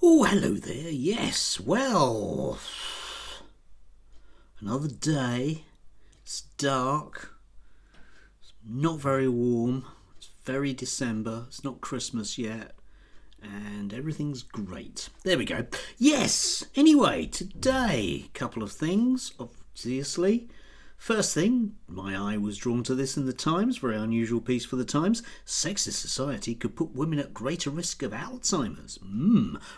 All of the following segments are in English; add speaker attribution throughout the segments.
Speaker 1: Oh, hello there. Yes, well, another day. It's dark. It's not very warm. It's very December. It's not Christmas yet. And everything's great. There we go. Yes, anyway, today, a couple of things, obviously. First thing, my eye was drawn to this in the Times, very unusual piece for the Times. Sexist society could put women at greater risk of Alzheimer's.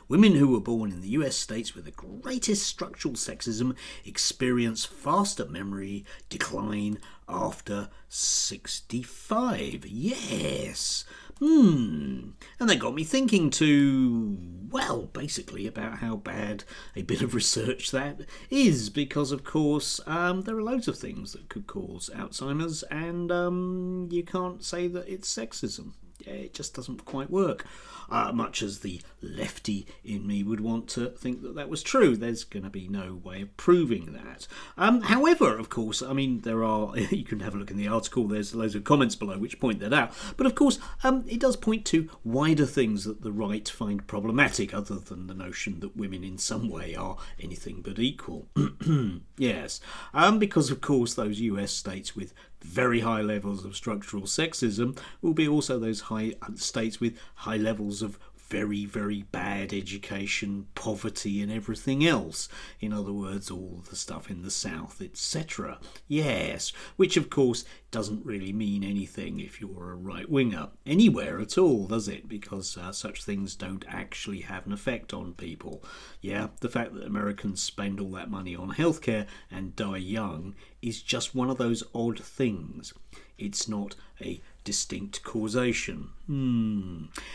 Speaker 1: Women who were born in the US states with the greatest structural sexism experience faster memory decline after 65. Yes. And that got me thinking basically about how bad a bit of research that is, because of course there are loads of things that could cause Alzheimer's, and you can't say that it's sexism. It just doesn't quite work. Much as the lefty in me would want to think that that was true, there's going to be no way of proving that. However, of course, I mean, there are, you can have a look in the article, there's loads of comments below which point that out. But of course, it does point to wider things that the right find problematic, other than the notion that women in some way are anything but equal. Yes. Because of course, those US states with very high levels of structural sexism will be also those high states with high levels of very, very bad education, poverty and everything else. In other words, all the stuff in the South, etc. Yes, which of course doesn't really mean anything if you're a right-winger anywhere at all, does it? Because such things don't actually have an effect on people. Yeah, the fact that Americans spend all that money on healthcare and die young is just one of those odd things. It's not a distinct causation.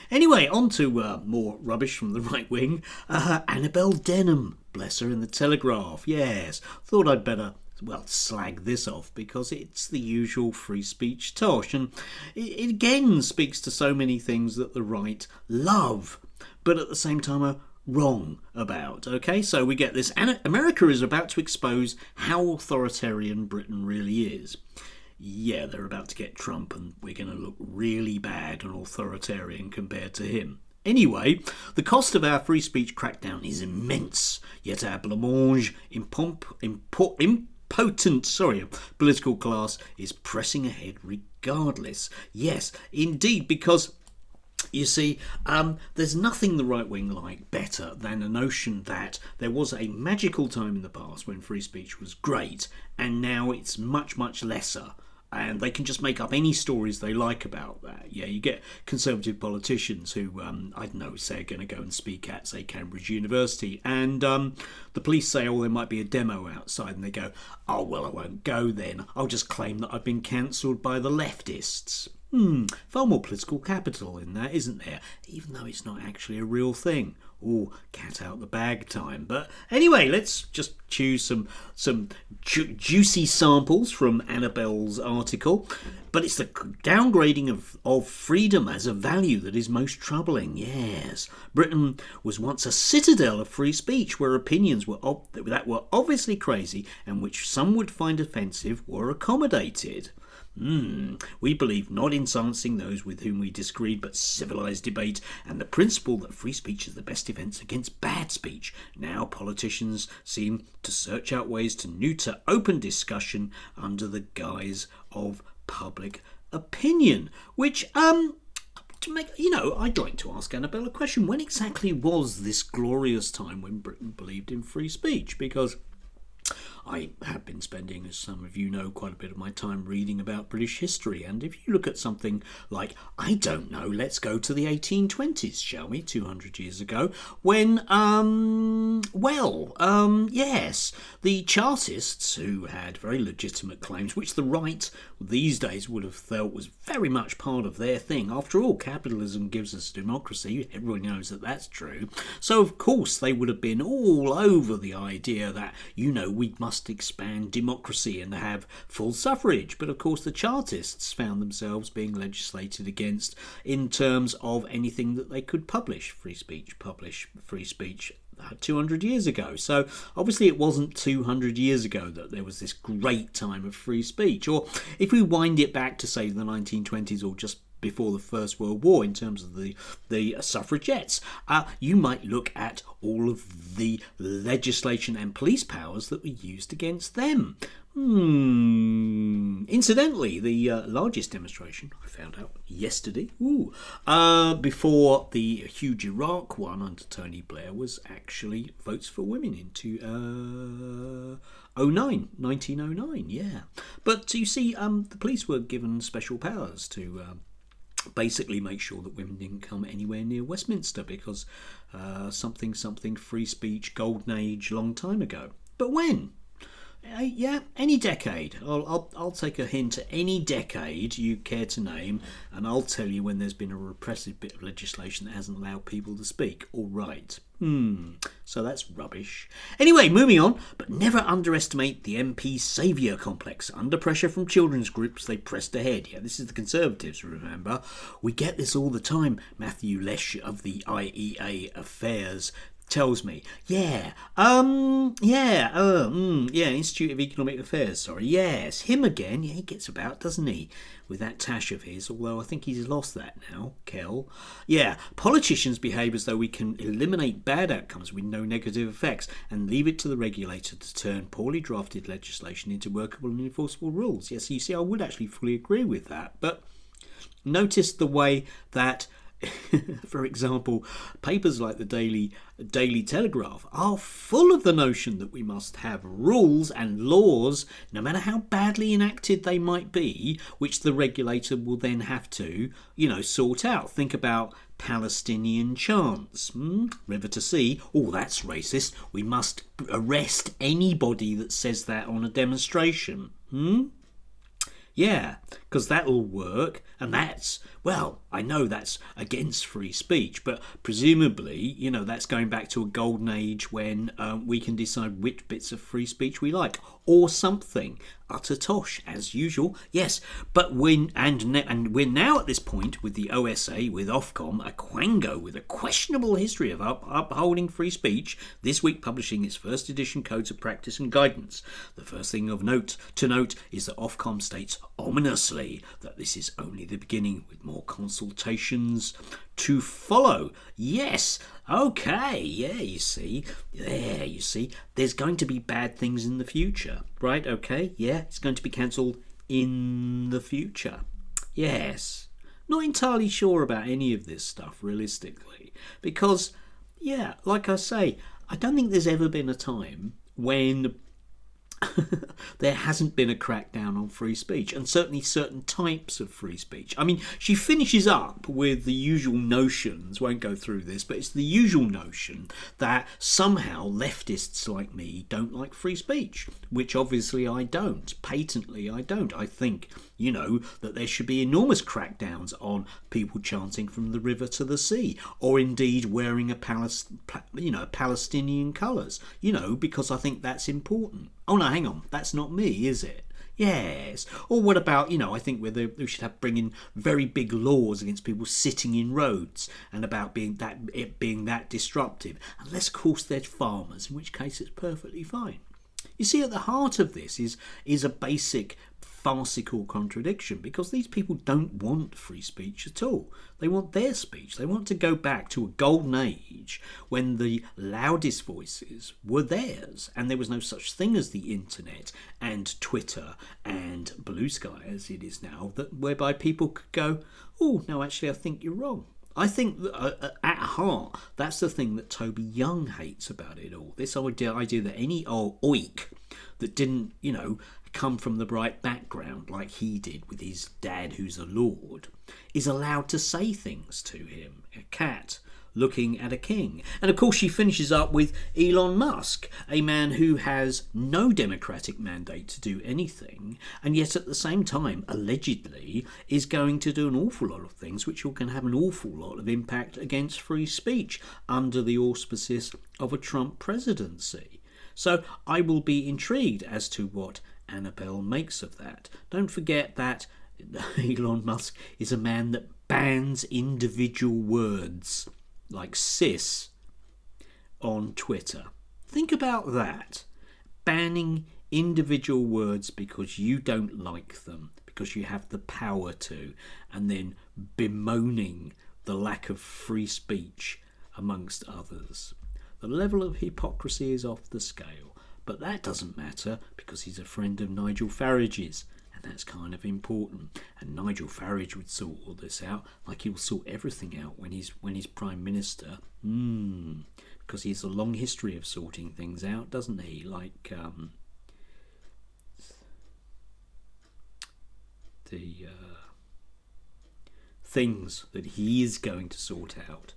Speaker 1: Anyway, on to more rubbish from the right wing. Annabelle Denham, bless her, in the Telegraph. Yes, thought I'd better slag this off because it's the usual free speech tosh, and it again speaks to so many things that the right love, but at the same time are wrong about. Okay, so we get this. America is about to expose how authoritarian Britain really is. Yeah, they're about to get Trump and we're going to look really bad and authoritarian compared to him. Anyway, the cost of our free speech crackdown is immense, yet our blancmange impotent political class is pressing ahead regardless. Yes, indeed, because you see, there's nothing the right wing like better than a notion that there was a magical time in the past when free speech was great, and now it's much, much lesser. And they can just make up any stories they like about that. Yeah, you get conservative politicians who, I don't know, say are going to go and speak at, say, Cambridge University, and the police say, oh, there might be a demo outside, and they go, oh, well, I won't go then. I'll just claim that I've been cancelled by the leftists. Far more political capital in that, isn't there? Even though it's not actually a real thing. Oh, cat out the bag time. But anyway, let's just choose some juicy samples from Annabelle's article. But it's the downgrading of freedom as a value that is most troubling. Yes, Britain was once a citadel of free speech where opinions that were obviously crazy and which some would find offensive were accommodated. We believe not in silencing those with whom we disagreed, but civilised debate and the principle that free speech is the best defence against bad speech. Now politicians seem to search out ways to neuter open discussion under the guise of public opinion, which to make, I'd like to ask Annabelle a question. When exactly was this glorious time when Britain believed in free speech? Because I have been spending, as some of you know, quite a bit of my time reading about British history, and if you look at something like, I don't know, let's go to the 1820s, shall we, 200 years ago, when, yes, the Chartists, who had very legitimate claims, which the right these days would have felt was very much part of their thing. After all, capitalism gives us democracy, everyone knows that that's true, so of course they would have been all over the idea that, we must expand democracy and have full suffrage. But of course the Chartists found themselves being legislated against in terms of anything that they could publish free speech 200 years ago. So obviously it wasn't 200 years ago that there was this great time of free speech. Or if we wind it back to say the 1920s or just before the First World War in terms of the suffragettes. You might look at all of the legislation and police powers that were used against them. Incidentally, the largest demonstration I found out yesterday, before the huge Iraq one under Tony Blair, was actually votes for women into 1909, yeah. But you see, the police were given special powers to basically make sure that women didn't come anywhere near Westminster because something free speech, golden age, long time ago. But when? Yeah, any decade. I'll take a hint at any decade you care to name, and I'll tell you when there's been a repressive bit of legislation that hasn't allowed people to speak. All right. So that's rubbish. Anyway, moving on. But never underestimate the MP's saviour complex. Under pressure from children's groups, they pressed ahead. Yeah, this is the Conservatives, remember. We get this all the time. Matthew Lesh of the IEA Affairs tells me, Institute of Economic Affairs, sorry, yes, him again, yeah, he gets about, doesn't he, with that tash of his, although I think he's lost that now, Kel. Yeah, politicians behave as though we can eliminate bad outcomes with no negative effects and leave it to the regulator to turn poorly drafted legislation into workable and enforceable rules. Yes, you see, I would actually fully agree with that, but notice the way that for example, papers like the Daily Telegraph are full of the notion that we must have rules and laws, no matter how badly enacted they might be, which the regulator will then have to, sort out. Think about Palestinian chants, River to Sea. Oh, that's racist. We must arrest anybody that says that on a demonstration. Yeah, because that'll work, and that's, well, I know that's against free speech, but presumably, that's going back to a golden age when we can decide which bits of free speech we like, or something. Utter tosh, as usual, yes, but we're now at this point with the OSA, with Ofcom, a quango with a questionable history of upholding free speech, this week publishing its first edition codes of practice and guidance. The first thing to note is that Ofcom states ominously that this is only the beginning, with more consultations to follow. Yes, okay, yeah, you see, there's going to be bad things in the future, right? Okay, yeah, it's going to be cancelled in the future. Yes, not entirely sure about any of this stuff realistically, because, yeah, like I say, I don't think there's ever been a time when there hasn't been a crackdown on free speech, and certainly certain types of free speech. I mean, she finishes up with the usual notions, won't go through this, but it's the usual notion that somehow leftists like me don't like free speech, which obviously I don't. Patently I don't. I think, that there should be enormous crackdowns on people chanting from the river to the sea, or indeed wearing Palestinian colours, because I think that's important. Oh no, hang on, that's not me, is it? Yes. Or what about, I think we should bring in very big laws against people sitting in roads, and about being that disruptive, unless of course they're farmers, in which case it's perfectly fine. You see, at the heart of this is a basic farcical contradiction, because these people don't want free speech at all. They want their speech. They want to go back to a golden age when the loudest voices were theirs, and there was no such thing as the internet and Twitter and Blue Sky as it is now, whereby people could go, oh, no, actually, I think you're wrong. I think that, at heart, that's the thing that Toby Young hates about it all. This idea that any old oik that didn't, come from the right background like he did with his dad who's a lord, is allowed to say things to him. A cat looking at a king. And of course she finishes up with Elon Musk, a man who has no democratic mandate to do anything, and yet at the same time, allegedly, is going to do an awful lot of things which can have an awful lot of impact against free speech under the auspices of a Trump presidency. So I will be intrigued as to what Annabelle makes of that. Don't forget that Elon Musk is a man that bans individual words like cis on Twitter. Think about that. Banning individual words because you don't like them, because you have the power to, and then bemoaning the lack of free speech amongst others. The level of hypocrisy is off the scale, but that doesn't matter because he's a friend of Nigel Farage's, and that's kind of important. And Nigel Farage would sort all this out, like he'll sort everything out when he's Prime Minister. Because he has a long history of sorting things out, doesn't he? Like the things that he is going to sort out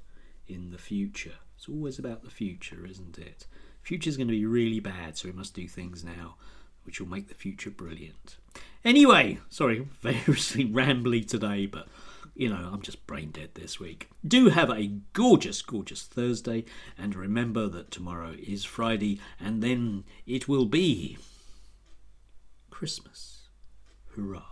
Speaker 1: in the future. It's always about the future, isn't it? Future's going to be really bad, so we must do things now which will make the future brilliant. Anyway, sorry, variously rambly today, but I'm just brain dead this week. Do have a gorgeous, gorgeous Thursday, and remember that tomorrow is Friday, and then it will be Christmas. Hurrah.